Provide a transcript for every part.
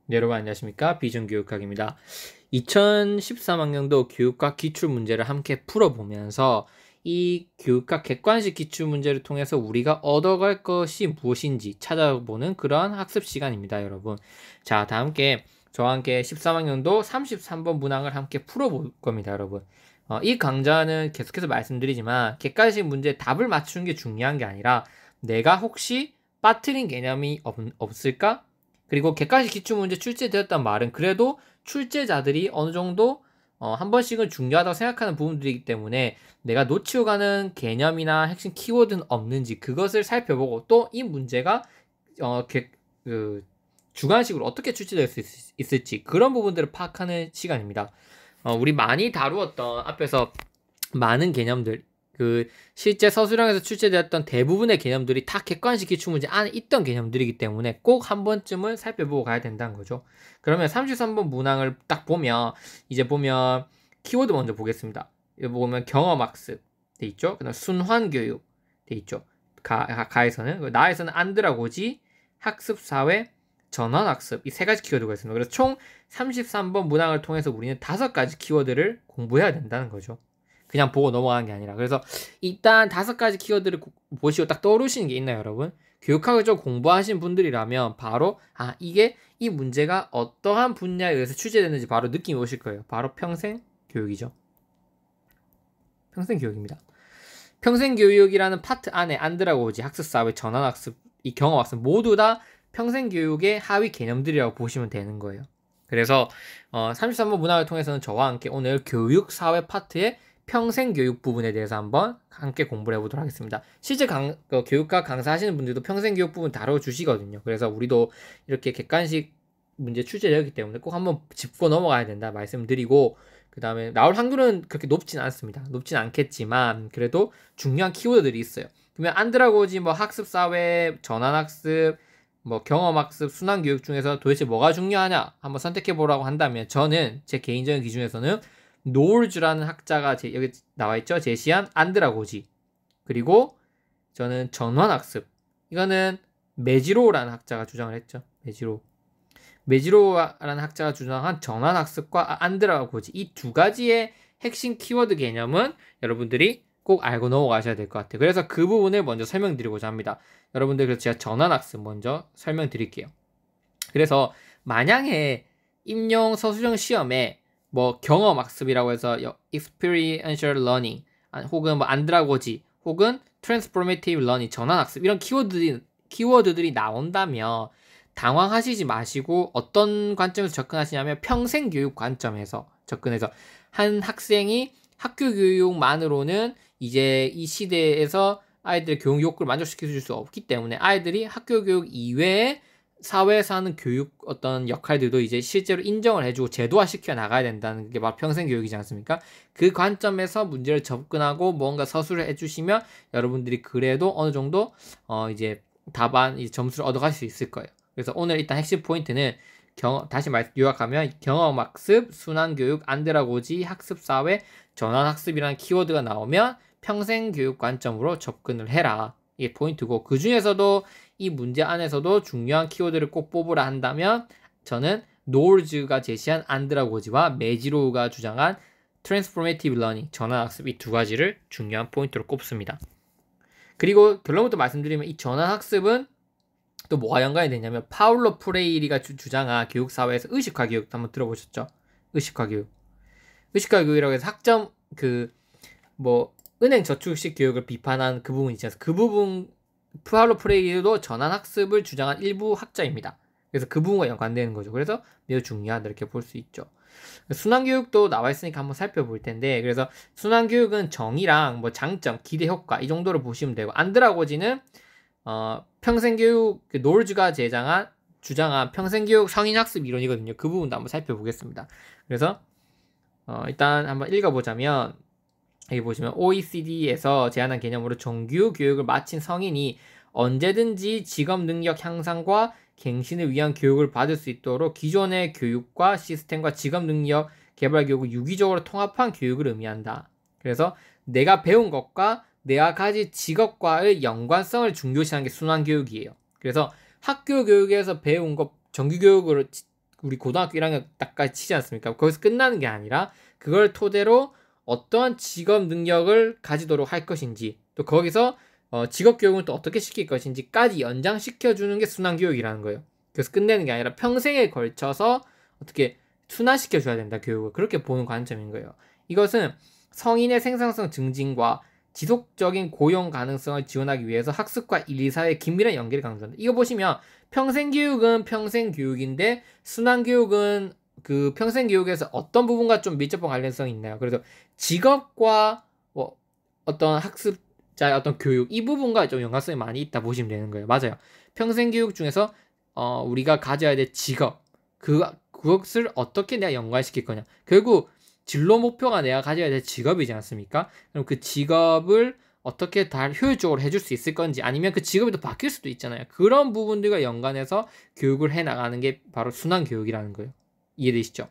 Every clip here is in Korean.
네, 여러분 안녕하십니까? 비전교육학입니다. 2013학년도 교육학 기출문제를 함께 풀어보면서 이 교육학 객관식 기출문제를 통해서 우리가 얻어갈 것이 무엇인지 찾아보는 그러한 학습 시간입니다, 여러분. 자, 다 함께 저와 함께 13학년도 33번 문항을 함께 풀어볼 겁니다, 여러분. 이 강좌는 계속해서 말씀드리지만 객관식 문제 답을 맞추는 게 중요한 게 아니라 내가 혹시 빠뜨린 개념이 없을까? 그리고 객관식 기출문제 출제되었단 말은 그래도 출제자들이 어느 정도 한 번씩은 중요하다고 생각하는 부분들이기 때문에 내가 놓치고 가는 개념이나 핵심 키워드는 없는지 그것을 살펴보고 또 이 문제가 주관식으로 어떻게 출제될 수 있을지 그런 부분들을 파악하는 시간입니다. 우리 많이 다루었던 앞에서 많은 개념들 실제 서술형에서 출제되었던 대부분의 개념들이 다 객관식 기출문제 안에 있던 개념들이기 때문에 꼭 한 번쯤은 살펴보고 가야 된다는 거죠. 그러면 33번 문항을 딱 보면 이제 보면 키워드 먼저 보겠습니다. 여기 보면 경험학습 돼 있죠. 그다음 순환교육 돼 있죠. 가에서는 나에서는 안드라고지 학습사회 전환학습 이 세 가지 키워드가 있습니다. 그래서 총 33번 문항을 통해서 우리는 5가지 키워드를 공부해야 된다는 거죠. 그냥 보고 넘어가는 게 아니라. 그래서 일단 5가지 키워드를 보시고 딱 떠오르시는 게 있나요, 여러분? 교육학을 좀 공부하신 분들이라면 바로 이게 이 문제가 어떠한 분야에 의해서 출제됐는지 바로 느낌이 오실 거예요. 바로 평생교육이죠. 평생교육입니다. 평생교육이라는 파트 안에 안드라고지, 학습사회, 전환학습, 이 경험학습 모두 다 평생교육의 하위 개념들이라고 보시면 되는 거예요. 그래서 33번 문항을 통해서는 저와 함께 오늘 교육사회 파트의 평생교육 부분에 대해서 한번 함께 공부를 해보도록 하겠습니다. 실제 교육과 강사하시는 분들도 평생교육 부분 다뤄주시거든요. 그래서 우리도 이렇게 객관식 문제 출제되었기 때문에 꼭 한번 짚고 넘어가야 된다 말씀드리고 그 다음에 나올 확률은 그렇게 높진 않습니다. 높진 않겠지만 그래도 중요한 키워드들이 있어요. 그러면 안드라고지 학습사회, 전환학습, 경험학습, 순환교육 중에서 도대체 뭐가 중요하냐 한번 선택해보라고 한다면 저는 제 개인적인 기준에서는 노울즈라는 학자가 여기 나와있죠. 제시한 안드라고지 그리고 저는 전환학습 이거는 메지로우라는 학자가 주장을 했죠. 메지로우라는 학자가 주장한 전환학습과 안드라고지 이 2가지의 핵심 키워드 개념은 여러분들이 꼭 알고 넘어가셔야 될 것 같아요. 그래서 그 부분을 먼저 설명드리고자 합니다. 여러분들 그래서 제가 전환학습 먼저 설명드릴게요. 그래서 만약에 임용 서술형 시험에 경험학습이라고 해서 experiential learning 혹은 안드라고지 혹은 transformative learning 전환학습 이런 키워드들이 나온다면 당황하시지 마시고 어떤 관점에서 접근하시냐면 평생교육 관점에서 접근해서 한 학생이 학교 교육만으로는 이제 이 시대에서 아이들의 교육 욕구를 만족시켜 줄 수 없기 때문에 아이들이 학교 교육 이외에 사회에서 하는 교육 어떤 역할들도 이제 실제로 인정을 해주고 제도화 시켜 나가야 된다는 게 바로 평생교육이지 않습니까? 그 관점에서 문제를 접근하고 뭔가 서술을 해주시면 여러분들이 그래도 어느 정도 이제 답안 점수를 얻어갈 수 있을 거예요. 그래서 오늘 일단 핵심 포인트는 다시 요약하면 경험학습, 순환교육, 안드라고지, 학습사회, 전환학습이라는 키워드가 나오면 평생교육 관점으로 접근을 해라. 이게 포인트고 그 중에서도 이 문제 안에서도 중요한 키워드를 꼭 뽑으라 한다면 저는 노울즈가 제시한 안드라고지와 메지로우가 주장한 트랜스포메이티브 러닝, 전환학습 이 2가지를 중요한 포인트로 꼽습니다. 그리고 결론부터 말씀드리면 이 전환학습은 또 뭐가 연관이 되냐면 파울로 프레이리가 주장한 교육사회에서 의식화 교육 한번 들어보셨죠? 의식화 교육이라고 해서 학점 은행 저축식 교육을 비판한 그 부분 있지 않습니까? 그 부분 파울로 프레이리도 전환학습을 주장한 일부 학자입니다. 그래서 그 부분과 연관되는 거죠. 그래서 매우 중요하다 이렇게 볼 수 있죠. 순환교육도 나와 있으니까 한번 살펴볼 텐데 그래서 순환교육은 정의랑 장점, 기대 효과 이 정도로 보시면 되고 안드라고지는 평생교육 노울즈가 주장한 평생교육 성인학습 이론이거든요. 그 부분도 한번 살펴보겠습니다. 그래서 일단 한번 읽어보자면 여기 보시면 OECD에서 제안한 개념으로 정규 교육을 마친 성인이 언제든지 직업 능력 향상과 갱신을 위한 교육을 받을 수 있도록 기존의 교육과 시스템과 직업 능력 개발 교육을 유기적으로 통합한 교육을 의미한다. 그래서 내가 배운 것과 내가 가진 직업과의 연관성을 중요시하는 게 순환교육이에요. 그래서 학교 교육에서 배운 것 정규 교육으로 우리 고등학교 1학년 딱까지 치지 않습니까? 거기서 끝나는 게 아니라 그걸 토대로 어떠한 직업 능력을 가지도록 할 것인지, 또 거기서 직업 교육은 또 어떻게 시킬 것인지까지 연장시켜주는 게 순환교육이라는 거예요. 그래서 끝내는 게 아니라 평생에 걸쳐서 어떻게 순환시켜줘야 된다, 교육을. 그렇게 보는 관점인 거예요. 이것은 성인의 생산성 증진과 지속적인 고용 가능성을 지원하기 위해서 학습과 인리사회의 긴밀한 연계를 강조한다. 이거 보시면 평생교육은 평생교육인데 순환교육은 그 평생교육에서 어떤 부분과 좀 밀접한 관련성이 있나요? 그래서 직업과 뭐 어떤 학습자의 어떤 교육, 이 부분과 좀 연관성이 많이 있다 보시면 되는 거예요. 맞아요. 평생교육 중에서 우리가 가져야 될 직업, 그것을 어떻게 내가 연관시킬 거냐. 결국 진로 목표가 내가 가져야 될 직업이지 않습니까? 그럼 그 직업을 어떻게 다 효율적으로 해줄 수 있을 건지, 아니면 그 직업이 또 바뀔 수도 있잖아요. 그런 부분들과 연관해서 교육을 해나가는 게 바로 순환교육이라는 거예요. 이해되시죠?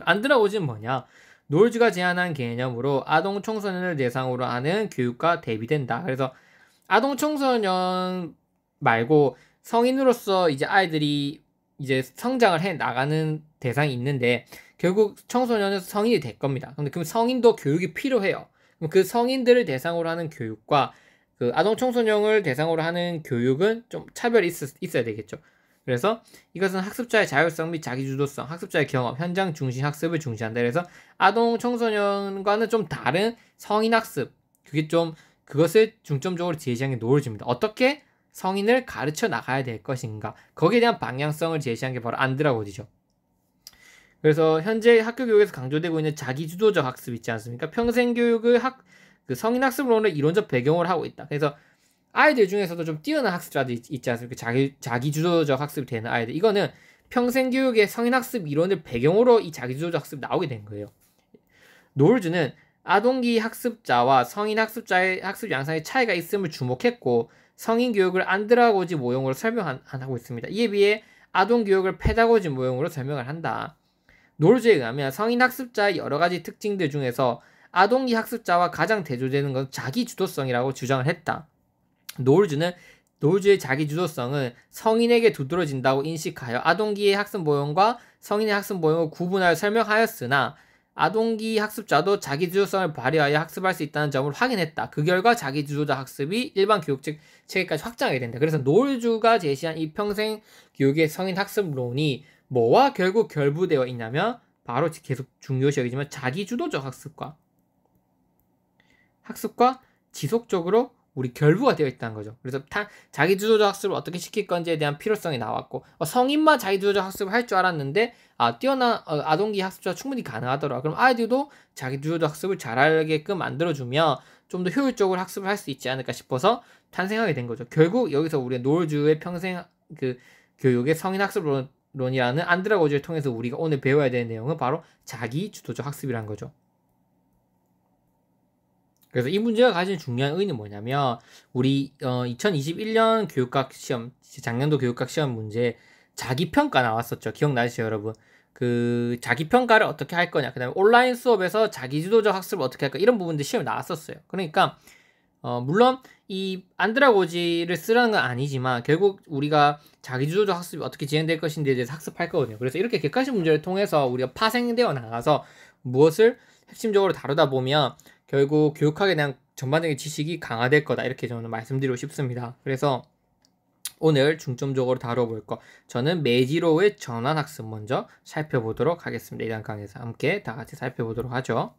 안드라고지는 뭐냐? 노을즈가 제안한 개념으로 아동 청소년을 대상으로 하는 교육과 대비된다. 그래서 아동 청소년 말고 성인으로서 이제 아이들이 이제 성장을 해 나가는 대상이 있는데, 결국 청소년은 성인이 될 겁니다. 근데 그럼 성인도 교육이 필요해요. 그럼 그 성인들을 대상으로 하는 교육과 그 아동 청소년을 대상으로 하는 교육은 좀 차별이 있어야 되겠죠. 그래서 이것은 학습자의 자율성 및 자기주도성, 학습자의 경험, 현장 중심 학습을 중시한다. 그래서 아동 청소년과는 좀 다른 성인 학습, 그것을 중점적으로 제시한 게 노을즈입니다. 어떻게 성인을 가르쳐 나가야 될 것인가, 거기에 대한 방향성을 제시한 게 바로 안드라고지죠. 그래서 현재 학교 교육에서 강조되고 있는 자기주도적 학습 있지 않습니까? 평생교육을 그 성인학습론의 이론적 배경을 하고 있다. 그래서 아이들 중에서도 좀 뛰어난 학습자들 있지 않습니까? 자기주도적 학습이 되는 아이들. 이거는 평생교육의 성인학습 이론을 배경으로 이 자기주도적 학습이 나오게 된 거예요. 노을즈는 아동기 학습자와 성인 학습자의 학습 양상의 차이가 있음을 주목했고, 성인 교육을 안드라고지 모형으로 설명하고 있습니다. 이에 비해 아동 교육을 페다고지 모형으로 설명을 한다. 노을즈에 의하면 성인 학습자의 여러 가지 특징들 중에서 아동기 학습자와 가장 대조되는 것은 자기주도성이라고 주장을 했다. 노을즈의 자기주도성은 성인에게 두드러진다고 인식하여 아동기의 학습 모형과 성인의 학습 모형을 구분하여 설명하였으나, 아동기 학습자도 자기주도성을 발휘하여 학습할 수 있다는 점을 확인했다. 그 결과 자기주도적 학습이 일반 교육 체계까지 확장하게 된다. 그래서 노을즈가 제시한 이 평생 교육의 성인 학습론이 뭐와 결국 결부되어 있냐면, 바로 계속 중요시 여기지만 자기주도적 학습과 지속적으로 우리 결부가 되어 있다는 거죠. 그래서 자기주도적 학습을 어떻게 시킬 건지에 대한 필요성이 나왔고, 성인만 자기주도적 학습을 할 줄 알았는데 뛰어난 아동기 학습자가 충분히 가능하더라. 그럼 아이들도 자기주도적 학습을 잘하게끔 만들어주면 좀 더 효율적으로 학습을 할 수 있지 않을까 싶어서 탄생하게 된 거죠. 결국 여기서 우리 노을즈의 평생 그 교육의 성인 학습론이라는 안드라고지를 통해서 우리가 오늘 배워야 되는 내용은 바로 자기주도적 학습이라는 거죠. 그래서 이 문제가 가진 중요한 의의는 뭐냐면, 우리 2021년 교육학 시험, 작년도 교육학 시험 문제 자기평가 나왔었죠. 기억나시죠, 여러분? 그 자기평가를 어떻게 할 거냐, 그 다음에 온라인 수업에서 자기주도적 학습을 어떻게 할까, 이런 부분들 시험에 나왔었어요. 그러니까 물론 이 안드라고지를 쓰라는 건 아니지만 결국 우리가 자기주도적 학습이 어떻게 진행될 것인지에 대해서 학습할 거거든요. 그래서 이렇게 객관식 문제를 통해서 우리가 파생되어 나가서 무엇을 핵심적으로 다루다 보면 결국 교육학에 대한 전반적인 지식이 강화될 거다, 이렇게 저는 말씀드리고 싶습니다. 그래서 오늘 중점적으로 다뤄볼 거, 저는 메지로우의 전환학습 먼저 살펴보도록 하겠습니다. 이단 강의에서 함께 다 같이 살펴보도록 하죠.